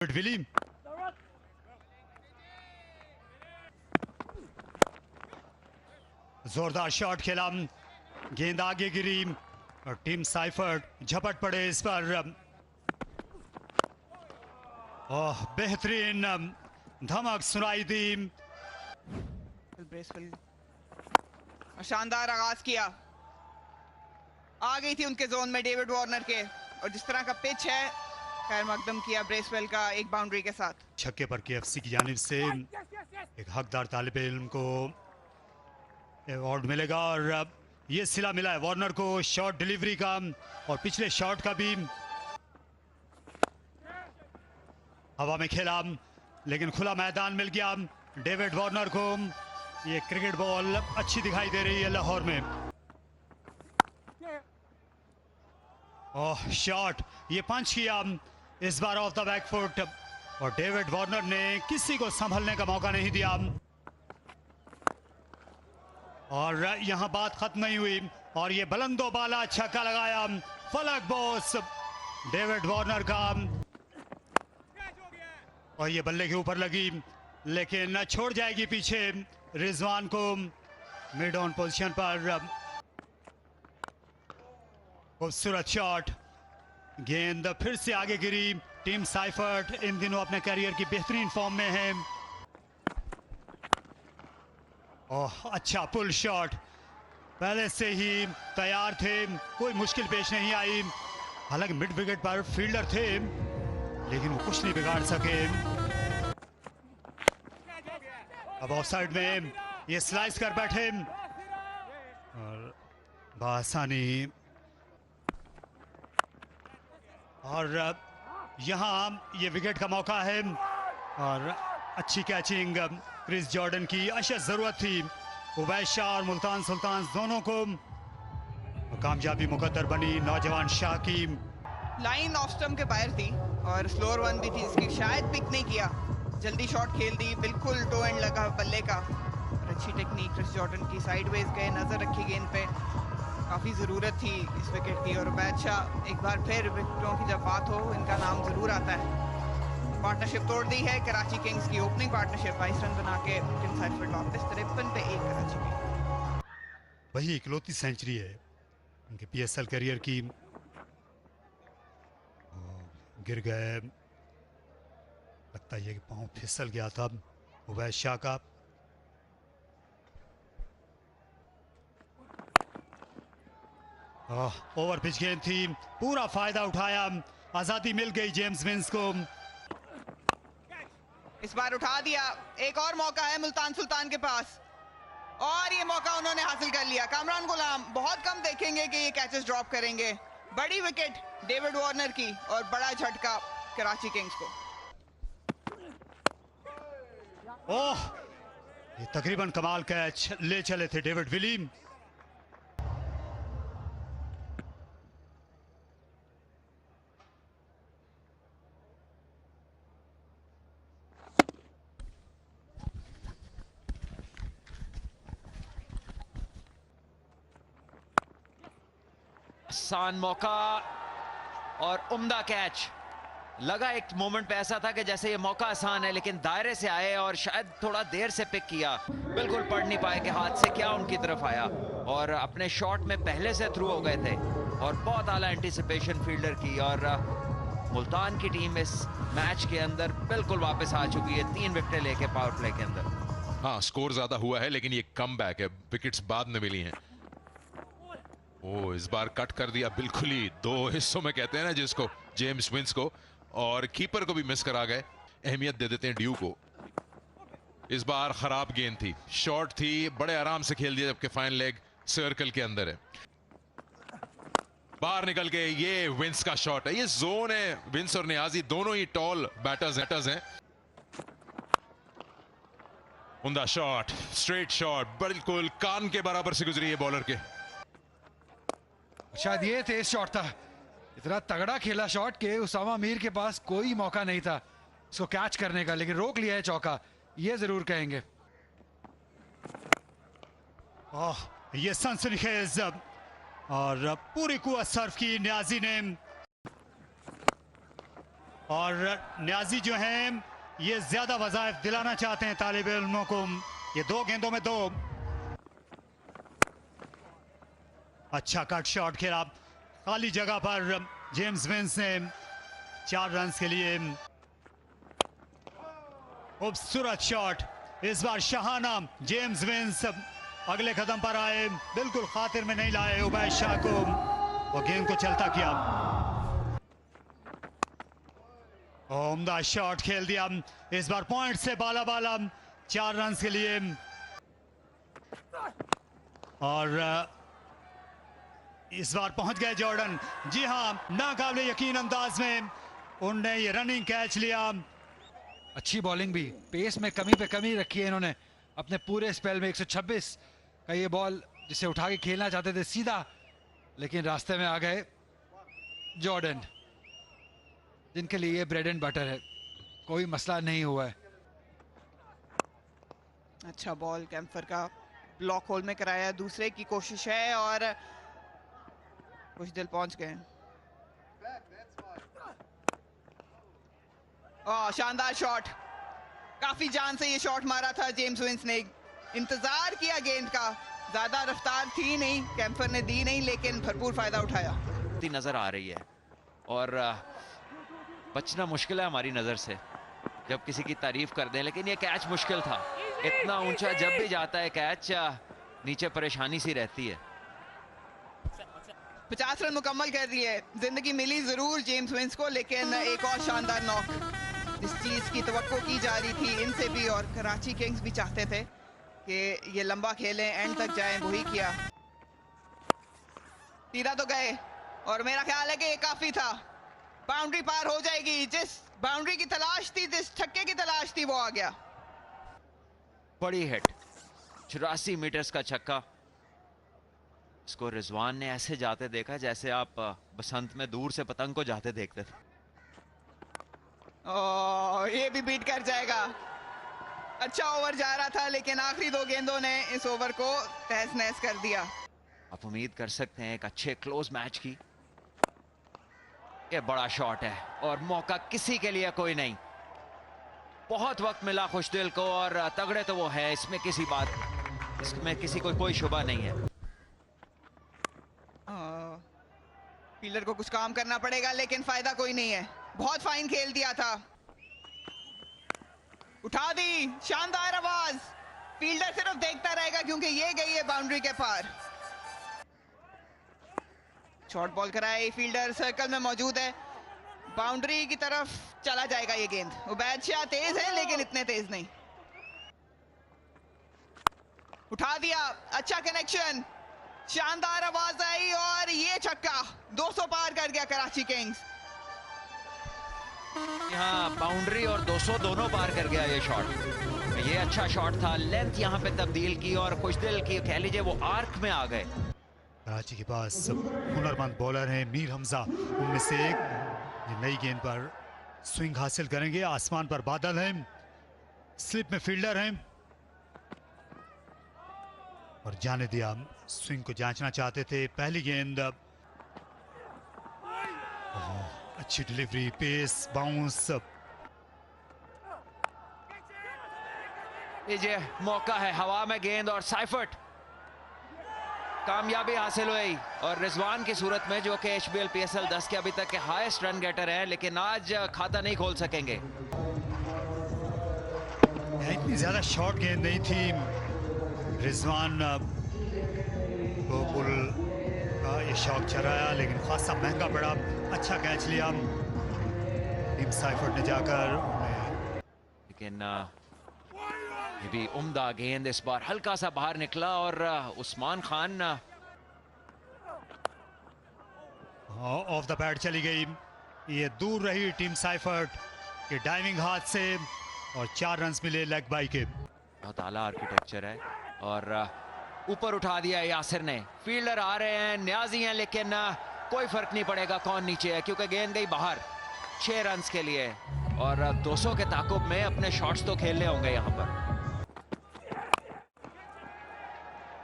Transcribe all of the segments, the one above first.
Willie जोरदार shot खेला, गेंद आगे गिरी और टीम साइफर्ट झपट पड़े इस पर। ओह, बेहतरीन धमक सुनाई दी। शानदार आगाज किया, आ गई थी उनके जोन में डेविड वार्नर के, और जिस तरह का पिच है खैर मकदम किया ब्रेसवेल का एक बाउंड्री के साथ। छक्के पर केएफसी की जानिब से एक हकदार तालिब इल्म को अवार्ड मिलेगा और ये सिला मिला है वार्नर को शॉट डिलीवरी का और पिछले शॉट का भी। हवा में खेला लेकिन खुला मैदान मिल गया डेविड वार्नर को। ये क्रिकेट बॉल अच्छी दिखाई दे रही है लाहौर में। ओह, शॉट, ये पंच किया इस बार ऑफ द बैक फुट और डेविड वार्नर ने किसी को संभलने का मौका नहीं दिया। और यहां बात खत्म नहीं हुई और ये बुलंदो बाला छक्का लगाया फलक बोस डेविड वार्नर का, और ये बल्ले के ऊपर लगी लेकिन छोड़ जाएगी पीछे रिजवान को मिड ऑन पोजीशन पर। खूबसूरत शॉट, गेंद फिर से आगे गिरी। टीम साइफर्ट इन दिनों अपने करियर की बेहतरीन फॉर्म में है। ओह, अच्छा पुल शॉट, पहले से ही तैयार थे, कोई मुश्किल पेश नहीं आई। हालांकि मिड विकेट पर फील्डर थे लेकिन वो कुछ नहीं बिगाड़ सके। अब ऑफ साइड में ये स्लाइस कर बैठे और बआसानी, और यहाँ ये विकेट का मौका है और अच्छी कैचिंग क्रिस जॉर्डन की अशद जरूरत थी। उबैद शाह और मुल्तान सुल्तान दोनों को कामयाबी मुकद्दर बनी नौजवान शाह की। लाइन ऑफ स्टंप के बाहर थी और स्लोअर वन भी थी, इसकी शायद पिक नहीं किया, जल्दी शॉट खेल दी, बिल्कुल टो एंड लगा बल्ले का। और अच्छी टेक्निक क्रिस जॉर्डन की, साइडवेज गए, नजर रखी गेंद पे, काफ़ी ज़रूरत थी इस विकेट की। और उबैद शाह एक बार फिर विकेटों की जब बात हो इनका नाम ज़रूर आता है। पार्टनरशिप तोड़ दी है कराची किंग्स की, ओपनिंग पार्टनरशिप 22 रन बना के टीम साइफर्ट वापस 53 पे 1 कराची की। वही इकलौती सेंचुरी है उनके पीएसएल करियर की। गिर गए, लगता है कि पांव फिसल गया था उबैद शाह का। ओवर पिच गेंद थी, पूरा फायदा उठाया, आजादी मिल गई जेम्स विंस को। इस बार उठा दिया, एक और मौका है मुल्तान सुल्तान के पास और ये मौका उन्होंने हासिल कर लिया। कामरान गुलाम बहुत कम देखेंगे कि ये कैचेस ड्रॉप करेंगे। बड़ी विकेट डेविड वार्नर की और बड़ा झटका कराची किंग्स को। ओह, ये तकरीबन कमाल कैच ले चले थे डेविड विली। आसान मौका और उम्दा कैच। लगा एक मोमेंट पे ऐसा था कि जैसे ये मौका आसान है लेकिन दायरे से आए और शायद थोड़ा देर से पिक किया, बिल्कुल पढ़ नहीं पाए कि हाथ से क्या उनकी तरफ आया और अपने शॉट में पहले से थ्रू हो गए थे। और बहुत आला एंटीसिपेशन फील्डर की, और मुल्तान की टीम इस मैच के अंदर बिल्कुल वापस आ चुकी है 3 विकेटें लेके पावर प्ले के अंदर। हाँ, स्कोर ज्यादा हुआ है लेकिन ये कम बैक है, विकेट्स बाद में मिली हैं। ओ, इस बार कट कर दिया बिल्कुल ही 2 हिस्सों में कहते हैं ना जिसको, जेम्स विंस को, और कीपर को भी मिस करा गए। अहमियत दे देते हैं ड्यू को। इस बार खराब गेंद थी, शॉर्ट थी, बड़े आराम से खेल दिया जबकि फाइन लेग सर्कल के अंदर है। बाहर निकल के ये विंस का शॉट है, ये जोन है। विंस और नियाजी दोनों ही टॉल बैटर्स हैं। उम्दा शॉट, स्ट्रेट शॉट, बिल्कुल कान के बराबर से गुजरी है बॉलर के। शायद ये तेज शॉट था, इतना तगड़ा खेला शॉट के उसामा मीर के पास कोई मौका नहीं था इसको कैच करने का, लेकिन रोक लिया है चौका, ये जरूर कहेंगे। ओह, ये सनसनीखेज और पूरी कुव्वत सर्व की नियाजी ने, और न्याजी जो हैं ये ज्यादा वज़ाइफ दिलाना चाहते हैं तालिब इल्मों को। ये 2 गेंदों में 2। अच्छा कट शॉट खेला खाली जगह पर जेम्स विंस ने 4 रन के लिए। खूबसूरत शॉट इस बार शहाना। जेम्स विंस अगले कदम पर आए, बिल्कुल खातिर में नहीं लाए उबैद शाह को, वो गेंद को चलता किया। उम्दा शॉट खेल दिया इस बार पॉइंट से बाला बाला 4 रन के लिए। और इस बार पहुंच गए जॉर्डन। जी हां, नाकाबिले यकीन अंदाज में उन्होंने ये रनिंग कैच लिया। अच्छी बॉलिंग भी, पेस में कमी पे कमी रखी है इन्होंने अपने पूरे स्पेल में। 126 का ये बॉल जिसे उठा के खेलना चाहते थे सीधा, लेकिन रास्ते में आ गए जॉर्डन, जिनके लिए ये ब्रेड एंड बटर है, कोई मसला नहीं हुआ है। अच्छा बॉल कैम्फर का ब्लॉक होल में कराया, दूसरे की कोशिश है और कुछ दिल पहुंच गए। शानदार शॉट, काफी जान से ये शॉट मारा था जेम्स विंस ने। इंतजार किया गेंद का, ज्यादा रफ्तार थी नहीं, कैम्फर ने दी नहीं, लेकिन भरपूर फायदा उठाया। नजर आ रही है और बचना मुश्किल है हमारी नजर से जब किसी की तारीफ कर दें, लेकिन ये कैच मुश्किल था। इतना ऊंचा जब भी जाता है कैच, नीचे परेशानी सी रहती है। 50 रन मुकम्मल कर लिए। जिंदगी मिली जरूर जेम्स विंस को, लेकिन एक और शानदार नॉक इस चीज की तवक्को की जा रही थी इनसे भी, और कराची किंग्स भी चाहते थे कि ये लंबा खेलें, एंड तक जाएं, वही किया। सीधा तो गए और मेरा ख्याल है कि ये काफी था। बाउंड्री पार हो जाएगी, जिस बाउंड्री की तलाश थी, जिस छक्के की तलाश थी, वो आ गया। बड़ी हिट, 84 मीटर्स का छक्का। इसको रिजवान ने ऐसे जाते देखा जैसे आप बसंत में दूर से पतंग को जाते देखते थे। ये भी बीट कर जाएगा। अच्छा ओवर जा रहा था, लेकिन आखिरी 2 गेंदों ने इस ओवर को तहस नहस कर दिया। आप उम्मीद कर सकते हैं एक अच्छे क्लोज मैच की। ये बड़ा शॉट है और मौका किसी के लिए कोई नहीं। बहुत वक्त मिला खुशदिल को, और तगड़े तो वो है, इसमें किसी को कोई शुबा नहीं है। फील्डर को कुछ काम करना पड़ेगा, लेकिन फायदा कोई नहीं है। बहुत फाइन खेल दिया था, उठा दी, शानदार आवाज। फील्डर सिर्फ देखता रहेगा क्योंकि ये गई है बाउंड्री के पार। शॉर्ट बॉल कराए, फील्डर सर्कल में मौजूद है, बाउंड्री की तरफ चला जाएगा ये गेंद। उबैद शाह तेज है, लेकिन इतने तेज नहीं। उठा दिया, अच्छा कनेक्शन, शानदार आवाज आई, और ये छक्का 200 पार कर गया कराची किंग्स। यहाँ बाउंड्री और 200 दोनों पार कर गया ये शॉट। ये अच्छा शॉट था, लेंथ यहाँ पे तब्दील की और खुशदिल की, कह लीजिए वो आर्क में आ गए। कराची के पास हुनरमंद बॉलर हैं मीर हमजा, उनमें से एक। ये नई गेंद पर स्विंग हासिल करेंगे। आसमान पर बादल हैं, स्लिप में फील्डर हैं, और जाने दिया। स्विंग को जांचना चाहते थे। पहली गेंद, अच्छी डिलीवरी, पेस, बाउंस। ये मौका है, हवा में गेंद और साइफर्ट, कामयाबी हासिल हुई। और रिजवान की सूरत में, जो कि HBL PSL 10 के अभी तक के हाईएस्ट रन गेटर हैं, लेकिन आज खाता नहीं खोल सकेंगे। इतनी ज्यादा शॉर्ट गेंद नहीं थी। रिजवान को बुल का ये शॉट चराया, लेकिन खासा महंगा पड़ा। अच्छा कैच लिया टीम साइफर्ट ने जाकर, लेकिन ये भी उम्दा गेंद इस बार हल्का सा बाहर निकला, और Usman Khan of the pad चली गई। ये दूर रही टीम साइफर्ट के डाइविंग हाथ से, और 4 रन मिले लेग बाई के। बहुत आला आर्किटेक्चर है, और ऊपर उठा दिया यासिर ने। फील्डर आ रहे हैं, न्याजी हैं, लेकिन कोई फर्क नहीं पड़ेगा कौन नीचे है, क्योंकि गेंद गई बाहर 6 रन के लिए। और 200 के ताकुब में अपने शॉट्स तो खेलने होंगे यहाँ पर।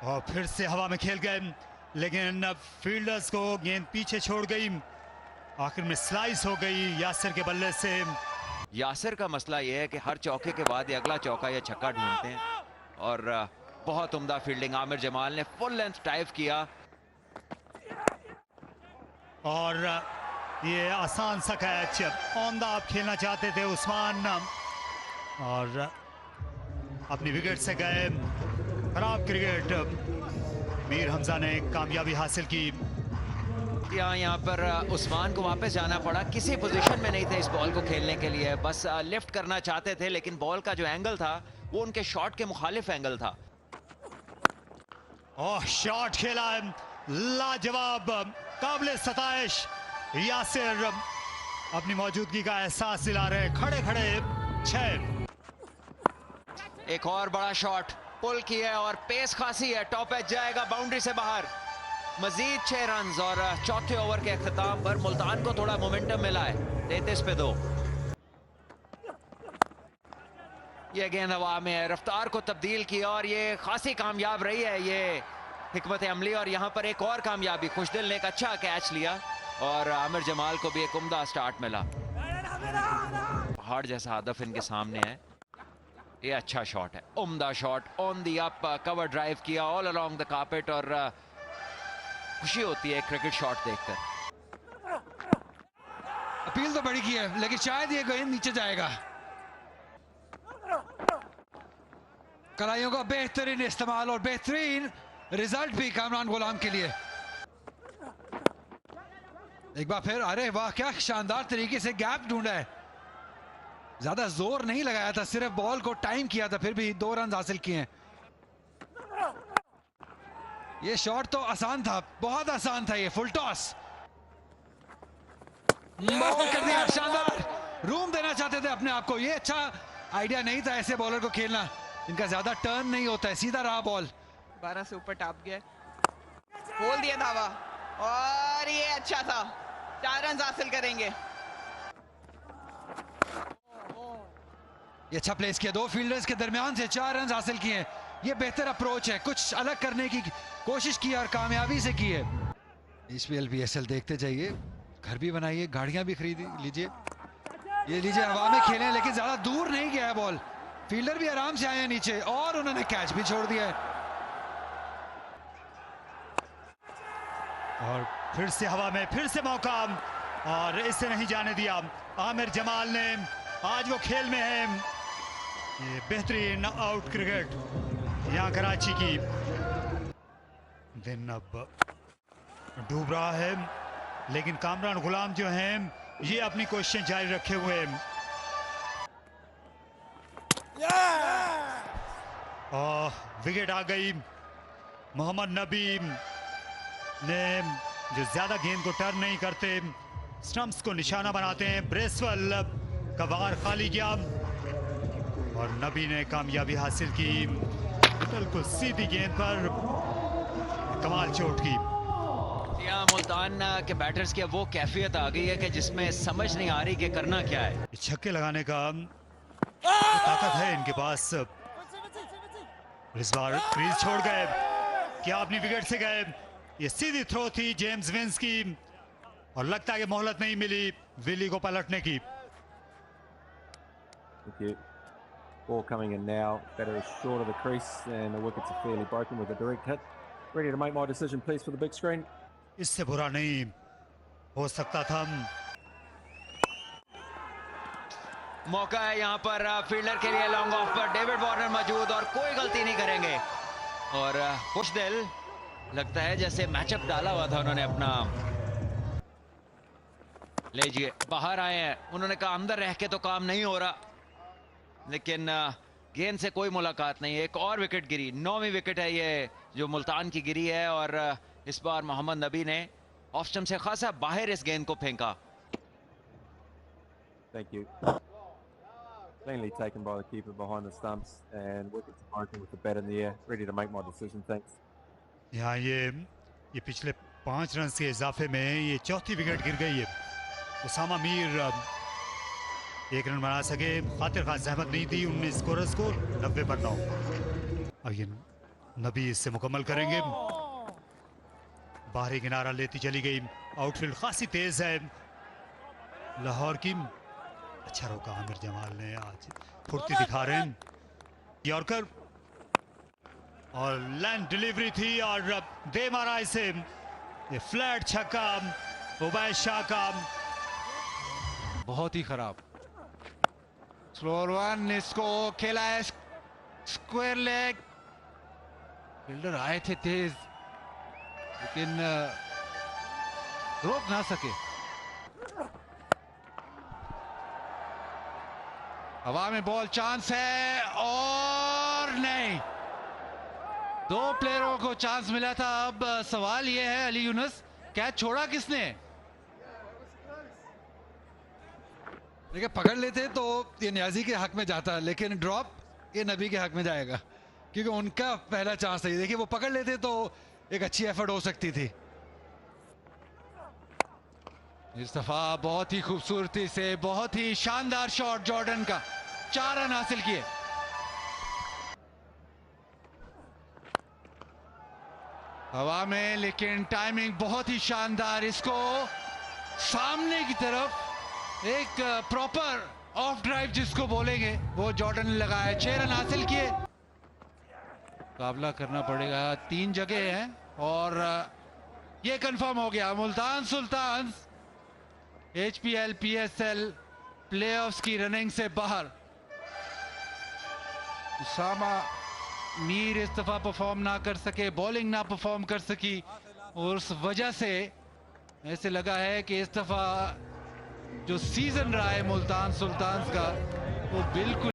और फिर से हवा में खेल गए, लेकिन फील्डर्स को गेंद पीछे छोड़ गई। आखिर में स्लाइस हो गई यासिर के बल्ले से। यासिर का मसला यह है कि हर चौके के बाद ये अगला चौका या छक्का ढूंढते हैं, और बहुत उम्दा फील्डिंग आमिर जमाल ने फुल लेंथ डाइव किया। और ये आसान सा कैच ऑन द आप खेलना चाहते थे उस्मान, और अपनी विकेट से गए। खराब क्रिकेट, मीर हमजा ने कामयाबी हासिल की। यहाँ पर उस्मान को वापस जाना पड़ा, किसी पोजीशन में नहीं थे इस बॉल को खेलने के लिए, बस लिफ्ट करना चाहते थे, लेकिन बॉल का जो एंगल था वो उनके शॉट के मुखालिफ एंगल था। ओह, शॉट खेला है लाजवाब, काबिल सताइश। यासिर अपनी मौजूदगी का एहसास दिला रहे, खड़े खड़े 6। एक और बड़ा शॉट पुल किया और पेस खासी है, टॉप एज जाएगा बाउंड्री से बाहर। मजीद 6 रन और चौथे ओवर के अख्ताम पर मुल्तान को थोड़ा मोमेंटम मिला है, 33 पे 2। ये गेंद हवा में रफ्तार को तब्दील किया और ये खासी कामयाब रही है ये हिकमत अमली। और यहाँ पर एक और कामयाबी, खुशदिल ने एक अच्छा कैच लिया और आमिर जमाल को भी एक उम्दा स्टार्ट मिला। पहाड़ जैसा हदफ इनके सामने है, ये अच्छा शॉट है, उम्दा shot on the up, cover drive किया ऑल अलोंग द कार्पेट, और खुशी होती है क्रिकेट शॉट देखकर। अपील तो बड़ी की है, लेकिन शायद ये गेंद नीचे जाएगा। कलाइयों का बेहतरीन इस्तेमाल और बेहतरीन रिजल्ट भी कामरान गुलाम के लिए। एक बार फिर, अरे वाह, क्या शानदार तरीके से गैप ढूंढा है। ज्यादा जोर नहीं लगाया था, सिर्फ बॉल को टाइम किया था, फिर भी 2 रन हासिल किए हैं। ये शॉट तो आसान था, बहुत आसान था, ये फुल टॉस बॉल कर दिया, शानदार। रूम देना चाहते थे अपने आप को, ये अच्छा आइडिया नहीं था ऐसे बॉलर को खेलना, इनका ज्यादा टर्न नहीं होता है, सीधा रहा बॉल। 12 से ऊपर टाप गया, खोल दिया धावा, और ये अच्छा था, 4 रन हासिल करेंगे। ये अच्छा प्लेस किया, 2 फील्डर्स के दरमियान से 4 रन हासिल किए। ये बेहतर अप्रोच है, कुछ अलग करने की कोशिश की और कामयाबी से की है। IPL PSL देखते जाइए, घर भी बनाइए, गाड़ियां भी खरीद लीजिए। ये लीजिए, हवा में खेलें, लेकिन ज्यादा दूर नहीं गया है बॉल, फील्डर भी आराम से आए हैं नीचे और उन्होंने कैच भी छोड़ दिया है। और फिर से हवा में, फिर से मौका, और इसे नहीं जाने दिया आमिर जमाल ने। आज वो खेल में है, ये बेहतरीन आउट क्रिकेट यहाँ कराची की। दिन अब डूब रहा है, लेकिन कामरान गुलाम जो हैं ये अपनी कोशिशें जारी रखे हुए हैं। विकेट आ गई। मोहम्मद नबी ने, जो ज्यादा गेंद को टर्न नहीं करते, स्टंप्स को निशाना बनाते हैं, ब्रेसवेल का वार खाली गया और नबी ने कामयाबी हासिल की। बिल्कुल सीधी गेंद पर कमाल चोट की। यहाँ मुल्तान के बैटर्स की वो कैफियत आ गई है कि जिसमें समझ नहीं आ रही कि करना क्या है। छक्के लगाने का ताकत है इनके पास। इस बार क्रीज छोड़ गए, क्या अपनी विकेट से गए। ये सीधी थ्रो थी जेम्स विंस की और लगता है कि मोहलत नहीं मिली विली को पलटने की। Ball coming in now, better is short of the crease and the wickets are fairly broken with a direct hit. Ready to make my decision please for the big screen. इससे बुरा नहीं हो सकता था। मौका है यहाँ पर फील्डर के लिए, लॉन्ग ऑफ पर डेविड वार्नर मौजूद और कोई गलती नहीं करेंगे। और खुशदिल लगता है जैसे मैचअप डाला हुआ था उन्होंने अपना। लीजिए, बाहर आए हैं, उन्होंने कहा अंदर रह के तो काम नहीं हो रहा, लेकिन गेंद से कोई मुलाकात नहीं। एक और विकेट गिरी, 9वीं विकेट है ये जो मुल्तान की गिरी है। और इस बार मोहम्मद नबी ने ऑफ स्टंप से खासा बाहर इस गेंद को फेंका। Thank you. Cleanly taken by the keeper behind the stumps and wickets broken with the bat in the air. Ready to make my decision, thanks. यहाँ ये पिछले 5 रन के इजाफे में ये चौथी विकेट गिर गई है। उसामा मीर 1 रन बना सके, खातिर खास जहमत नहीं दी 19 स्कोरर्स को, 90 पर 9। अब ये नबी इससे मुकम्मल करेंगे। बाहरी किनारा लेती चली गई, आउटफील्ड खासी तेज है, लाहौर की अच्छा रोका आमिर जमाल ने, आज फुर्ती दिखा रहे हैं यॉर्कर, और लैंड डिलीवरी थी और दे मारा इसे, ये फ्लैट छक्का उबैद शाह का। बहुत ही खराब स्लोअर वन, इसको खेला है स्क्वायर लेग, फील्डर आए थे तेज लेकिन रोक ना सके। हवा में बॉल, चांस है और नहीं, दो प्लेयरों को चांस मिला था। अब सवाल यह है अली यूनुस, कैच छोड़ा किसने? देखिए पकड़ लेते तो ये न्याजी के हक में जाता, लेकिन ड्रॉप ये नबी के हक में जाएगा क्योंकि उनका पहला चांस है। देखिए वो पकड़ लेते तो एक अच्छी एफर्ट हो सकती थी। इस दफा बहुत ही खूबसूरती से, बहुत ही शानदार शॉट जॉर्डन का, 4 रन हासिल किए। हवा में लेकिन टाइमिंग बहुत ही शानदार, इसको सामने की तरफ एक प्रॉपर ऑफ ड्राइव जिसको बोलेंगे वो जॉर्डन ने लगाया, 6 रन हासिल किए। मुकाबला करना पड़ेगा, 3 जगह हैं और ये कंफर्म हो गया, Multan Sultans HPL PSL playoffs की रनिंग से बाहर। उसामा मीर इस दफा परफॉर्म ना कर सके, बॉलिंग ना परफॉर्म कर सकी और उस वजह से ऐसे लगा है कि इस दफा जो सीजन रहा है मुल्तान सुल्तान्स का वो बिल्कुल